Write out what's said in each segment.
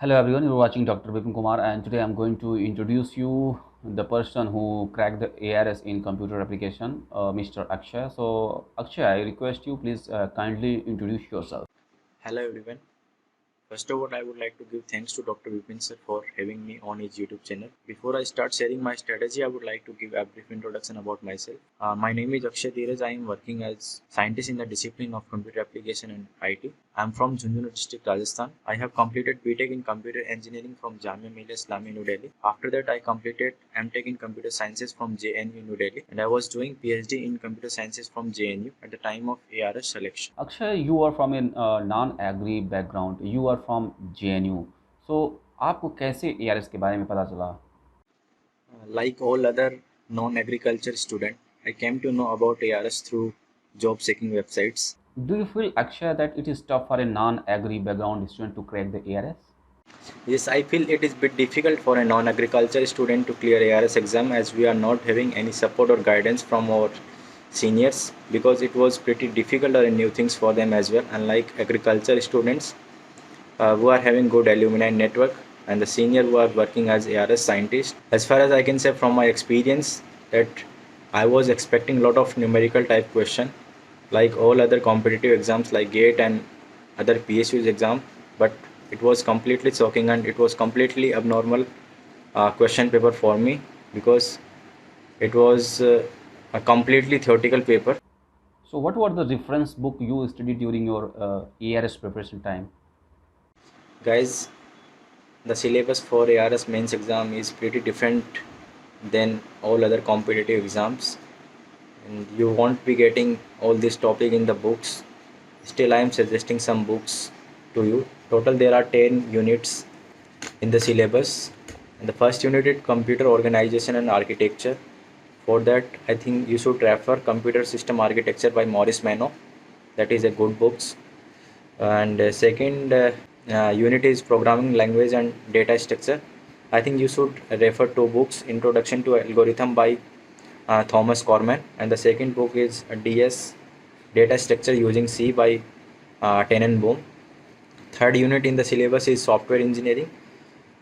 Hello everyone, you're watching Dr. Vipin Kumar, and today I'm going to introduce you the person who cracked the ARS in computer application, Mr. Akshay. So Akshay, I request you please kindly introduce yourself. Hello everyone. First of all, I would like to give thanks to Dr. Vipin sir for having me on his YouTube channel. Before I start sharing my strategy, I would like to give a brief introduction about myself. My name is Akshay Dheeraj. I am working as scientist in the discipline of computer application and IT. I am from Jhunjhunu district, Rajasthan. I have completed BTech in computer engineering from Jamia Millia Islamia, New Delhi. After that, I completed MTech in computer sciences from JNU, New Delhi, and I was doing PhD in computer sciences from JNU at the time of ARS selection. Akshay, you are from a non-agri background. You are from JNU. So आपको कैसे ARS के बारे में पता चला? Like all other non-agriculture student, I came to know about ARS through job-seeking websites. Do you feel Akshay that it is tough for a non-agri background student to crack the ARS? Yes, I feel it is bit difficult for a non-agriculture student to clear ARS exam as we are not having any support or guidance from our seniors because it was pretty difficult or new things for them as well. Unlike agriculture students who are having good alumni network and the senior who are working as ARS scientists. As far as I can say from my experience that I was expecting a lot of numerical type question like all other competitive exams like GATE and other PSU's exam, but it was completely shocking and it was completely abnormal question paper for me because it was a completely theoretical paper. So what were the reference book you studied during your ARS preparation time? Guys, the syllabus for ARS mains exam is pretty different than all other competitive exams, and you won't be getting all this topic in the books. Still, I am suggesting some books to you. Total there are 10 units in the syllabus, and the first unit is computer organization and architecture. For that, I think you should refer Computer System Architecture by Mano. That is a good books. And second unit is programming language and data structure. I think you should refer two books, Introduction to Algorithm by Thomas Corman, and the second book is DS Data Structure Using C by Tenenbaum. Third unit in the syllabus is software engineering.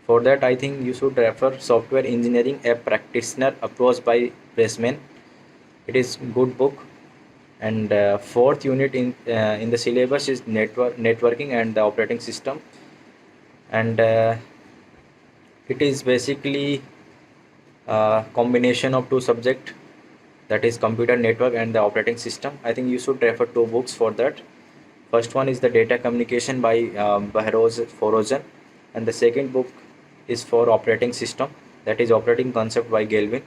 For that, I think you should refer Software Engineering, a Practitioner Approach by Pressman. It is good book. And fourth unit in the syllabus is networking and the operating system, and it is basically a combination of two subject, that is computer network and the operating system. I think you should refer two books for that. First one is the data communication by Bahroz Forozan, and the second book is for operating system, that is operating concept by Galvin.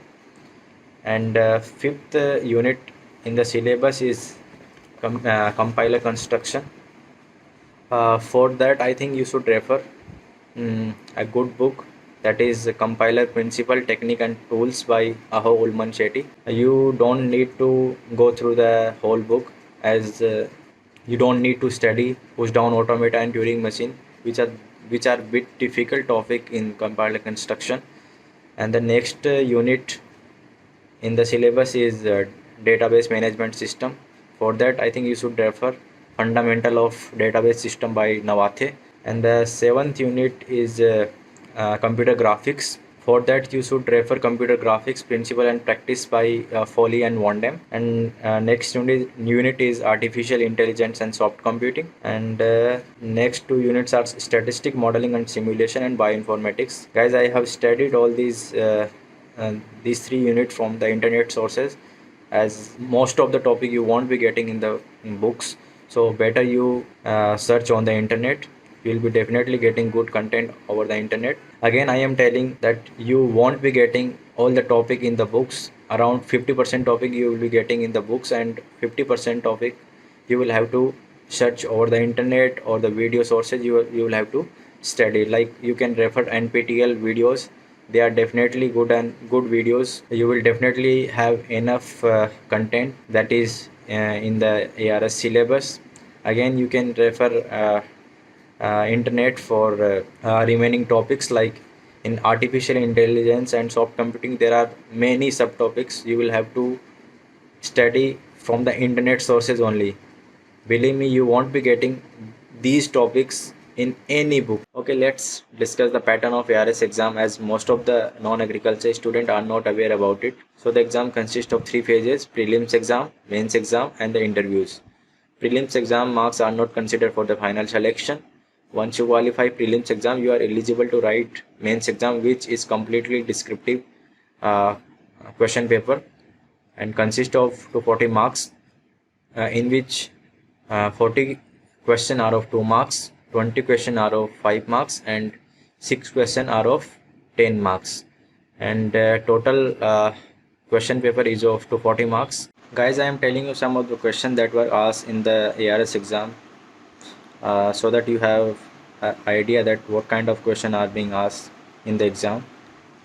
And fifth unit in the syllabus is compiler construction. For that, I think you should refer a good book, that is Compiler Principle, Technique and Tools by Aho Ulman Shetty. You don't need to go through the whole book as you don't need to study push down automata and Turing machine, which are bit difficult topic in compiler construction. And the next unit in the syllabus is database management system. For that, I think you should refer Fundamental of Database System by Nawathe. And the seventh unit is computer graphics. For that, you should refer Computer Graphics Principle and Practice by Foley and Wondam. And next unit is Artificial Intelligence and Soft Computing. And next two units are Statistic Modeling and Simulation and Bioinformatics. Guys, I have studied all these three units from the internet sources, as most of the topic you won't be getting in books, so better you search on the internet. You'll be definitely getting good content over the internet. Again, I am telling that you won't be getting all the topic in the books. Around 50% topic you will be getting in the books, and 50% topic you will have to search over the internet or the video sources. You will have to study. Like you can refer NPTEL videos, they are definitely good and good videos. You will definitely have enough content that is in the ARS syllabus. Again, you can refer internet for remaining topics, like in artificial intelligence and soft computing there are many subtopics. You will have to study from the internet sources only. Believe me, you won't be getting these topics in any book. Okay, let's discuss the pattern of ARS exam, as most of the non-agriculture students are not aware about it. So the exam consists of three phases: prelims exam, mains exam, and the interviews. Prelims exam marks are not considered for the final selection. Once you qualify prelims exam, you are eligible to write mains exam, which is completely descriptive uh, question paper and consists of 240 marks, in which 40 question are of 2 marks, 20 question are of 5 marks, and 6 question are of 10 marks. And total question paper is of 240 marks. Guys, I am telling you some of the questions that were asked in the ARS exam, so that you have an idea that what kind of question are being asked in the exam.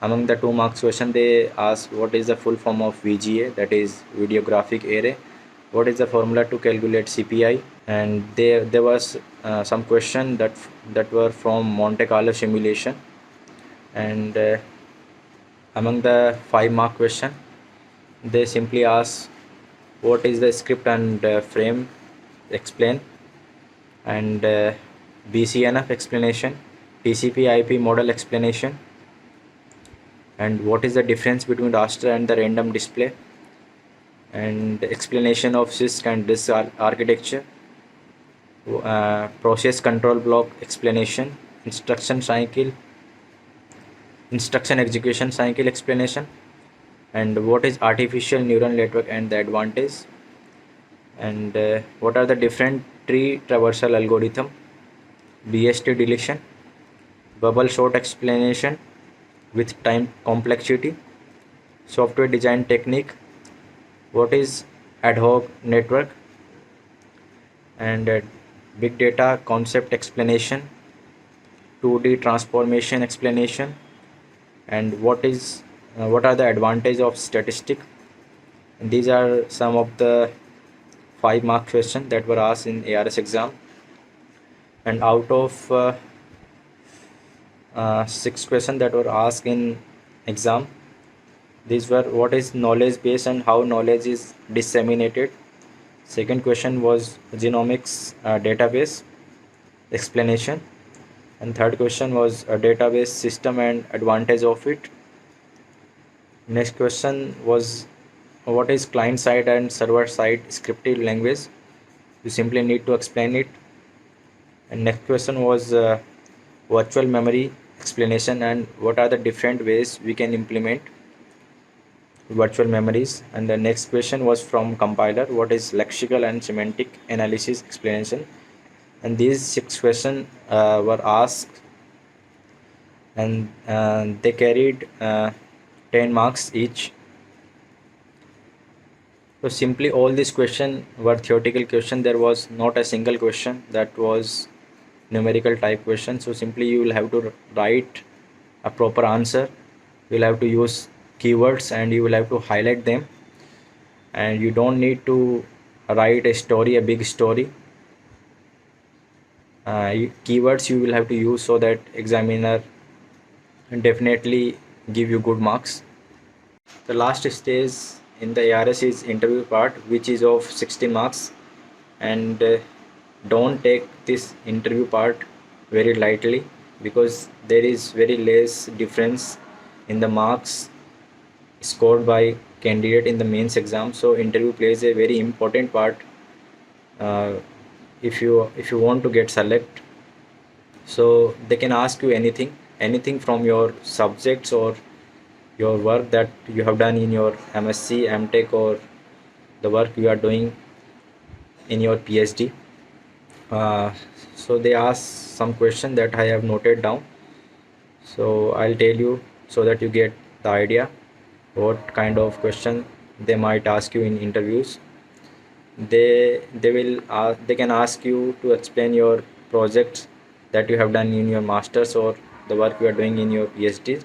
Among the 2 marks question, they ask what is the full form of VGA, that is videographic array, what is the formula to calculate CPI, and there was some question that were from Monte Carlo simulation. And among the 5 mark question, they simply ask what is the script and frame, explain, and BCNF explanation, TCP IP model explanation, and what is the difference between raster and the random display, and explanation of CISC and disk architecture, process control block explanation, instruction execution cycle explanation, and what is artificial neural network and the advantage, and what are the different tree traversal algorithm, BST deletion, bubble sort explanation with time complexity, software design technique, what is ad hoc network, and big data concept explanation, 2D transformation explanation, and what are the advantage of statistic. And these are some of the 5 mark questions that were asked in ARS exam. And out of 6 questions that were asked in exam, these were what is knowledge base and how knowledge is disseminated. Second question was genomics database explanation, and third question was a database system and advantage of it. Next question was what is client side and server side scripted language. You simply need to explain it. And next question was virtual memory explanation and what are the different ways we can implement virtual memories. And the next question was from compiler, what is lexical and semantic analysis explanation. And these 6 questions were asked, and they carried 10 marks each. So simply all these questions were theoretical question. There was not a single question that was numerical type question. So simply you will have to write a proper answer. You will have to use keywords and you will have to highlight them, and you don't need to write a big story. Keywords you will have to use so that examiner definitely give you good marks. The last stage in the ARS is interview part, which is of 60 marks, and don't take this interview part very lightly, because there is very less difference in the marks scored by candidate in the mains exam. So interview plays a very important part uh, if you want to get select. So they can ask you anything from your subjects or your work that you have done in your MSc, MTech, or the work you are doing in your PhD. So they ask some question that I have noted down, so I'll tell you so that you get the idea what kind of question they might ask you in interviews. They can ask you to explain your projects that you have done in your masters or the work you are doing in your PhD.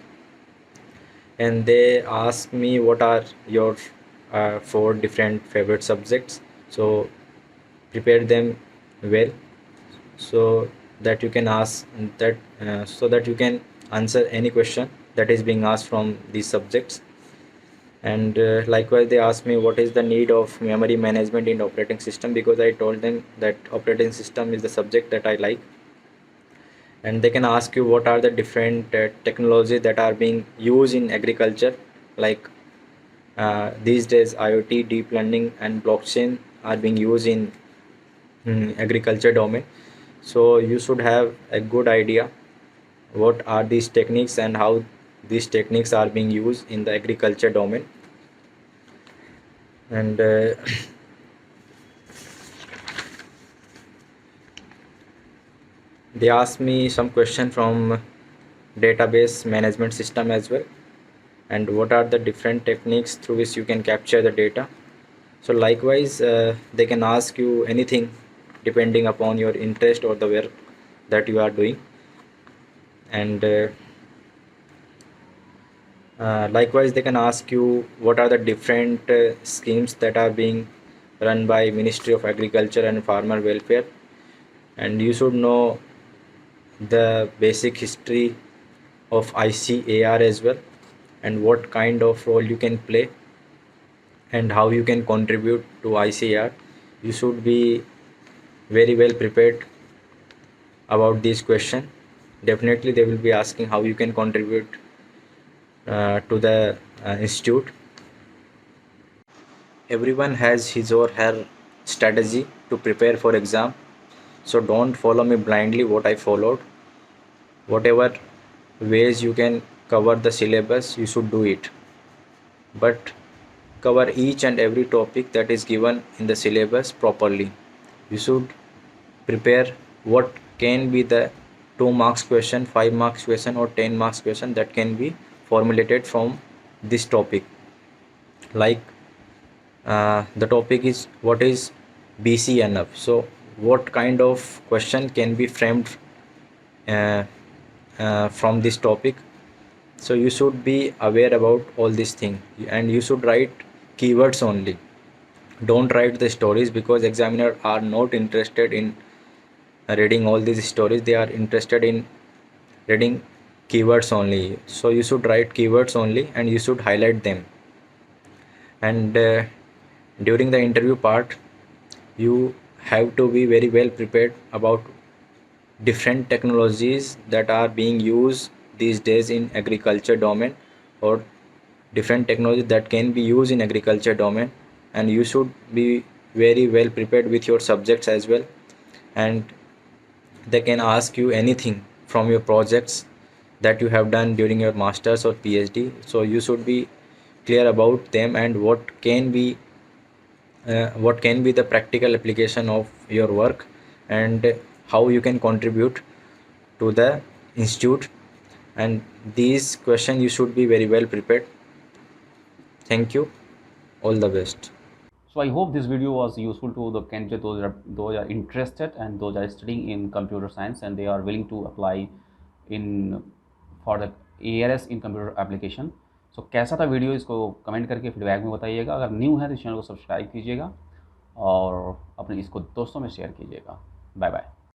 And they ask me what are your 4 different favorite subjects, so prepare them well, so that you can ask that so that you can answer any question that is being asked from these subjects. And likewise they asked me what is the need of memory management in operating system, because I told them that operating system is the subject that I like. and they can ask you what are the different technologies that are being used in agriculture, like these days IoT, deep learning and blockchain are being used in agriculture domain. So you should have a good idea what are these techniques and how these techniques are being used in the agriculture domain. And they asked me some question from database management system as well, and what are the different techniques through which you can capture the data. So likewise they can ask you anything depending upon your interest or the work that you are doing. And likewise they can ask you what are the different schemes that are being run by Ministry of Agriculture and Farmer Welfare, and you should know the basic history of ICAR as well, and what kind of role you can play and how you can contribute to ICAR. You should be very well prepared about this question. Definitely they will be asking how you can contribute to the institute. Everyone has his or her strategy to prepare for exam, so don't follow me blindly what I followed. Whatever ways you can cover the syllabus, you should do it, but cover each and every topic that is given in the syllabus properly. You should prepare what can be the 2 marks question, 5 marks question or 10 marks question that can be formulated from this topic. Like the topic is what is BCNF, so what kind of question can be framed uh, from this topic. So you should be aware about all these things, and you should write keywords only. Don't write the stories, because examiners are not interested in reading all these stories. They are interested in reading keywords only. So you should write keywords only and you should highlight them. And during the interview part, you have to be very well prepared about different technologies that are being used these days in agriculture domain, or different technologies that can be used in agriculture domain. And you should be very well prepared with your subjects as well. And they can ask you anything from your projects that you have done during your masters or PhD, so you should be clear about them and what can be the practical application of your work, and how you can contribute to the institute. And these questions you should be very well prepared. Thank you. All the best. So I hope this video was useful to the candidate, those are interested and those are studying in computer science and they are willing to apply in for the ARS in computer application. So कैसा था video, इसको comment करके feedback में बताइएगा। अगर new है तो channel को सब्सक्राइब कीजिएगा और अपने इसको दोस्तों में शेयर कीजिएगा। Bye bye.